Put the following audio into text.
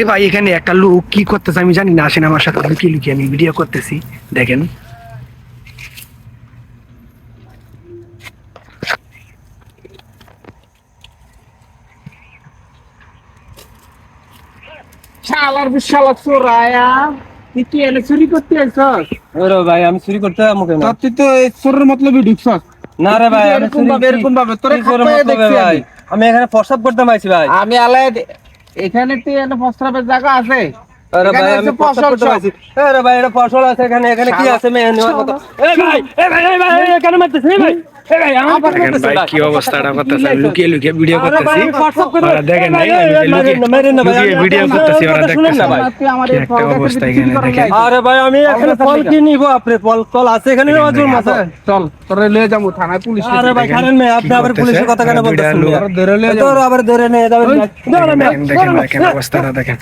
ভাই এখানে একটা লোক কি করতেছে আমি জানি না, আসেন আমার সাথে লুকিয়ে লুকিয়ে আমি ভিডিও করতেছি, দেখেন। শালার বিশাল চোরায়া তুই কি এনে চুরি করতে আইছস? ওরে ভাই আমি চুরি করতে যাবো কেন? তুই তো এই চোরের মতলবই ঢুকছস। না রে ভাই আমি এরকম চুরি ভাবে এরকম ভাবে তোরে কি চোরের খাপাইয়া মতলবে দেখছি ভাই? আমি এখানে প্রসাব করতে আইছি ভাই। আমি আলাই এখানে তুই এনে ফসরাবের জায়গা আছে। আরে ভাই এখানে আমি হচ্ছে প্রসাব ফসল করতে সব। আইছি। আরে ভাই এটা ফসল আছে এখানে, এখানে কি আছে মেয়ে নেওয়ার মতো? এই ভাই কেন মারতেছিস? এই ভাই আমার দেখেন ভাই কি অবস্থাটা করতেছে, আমি লুকিয়ে লুকিয়ে ভিডিও আরে ভাই করতেছি। আমি প্রসাব করতে ওরা দেখেন নাই, আমি মেরেন না ভাই, লুকিয়ে আমি ভিডিও আপনার করতেছি, ওরা কথা শুনেন দেখতেছে না ভাই। তুই আমার কি এই একটা ফল গাছের অবস্থা ভিতরে এখানে চুরি করার দেখেন। লাগে। আরে ভাই আমি এখানে ফল কি নিব? আপনি ফল আছে এখানে নেওয়ার জন্য মতো। চল তোরে লয়ে যাবো থানায় পুলিশ। আরে ভাই ছাড়েন মেয়ে, আপনি আবার করতেছে? পুলিশের কথা কেন দুইটা বলতেছেন? লোক। ধরে লয়ে যাবো। তোর আবার ধরে নিয়ে যাবেন। দেখেন দেখেন দেখেন অবস্থাটা দেখেন।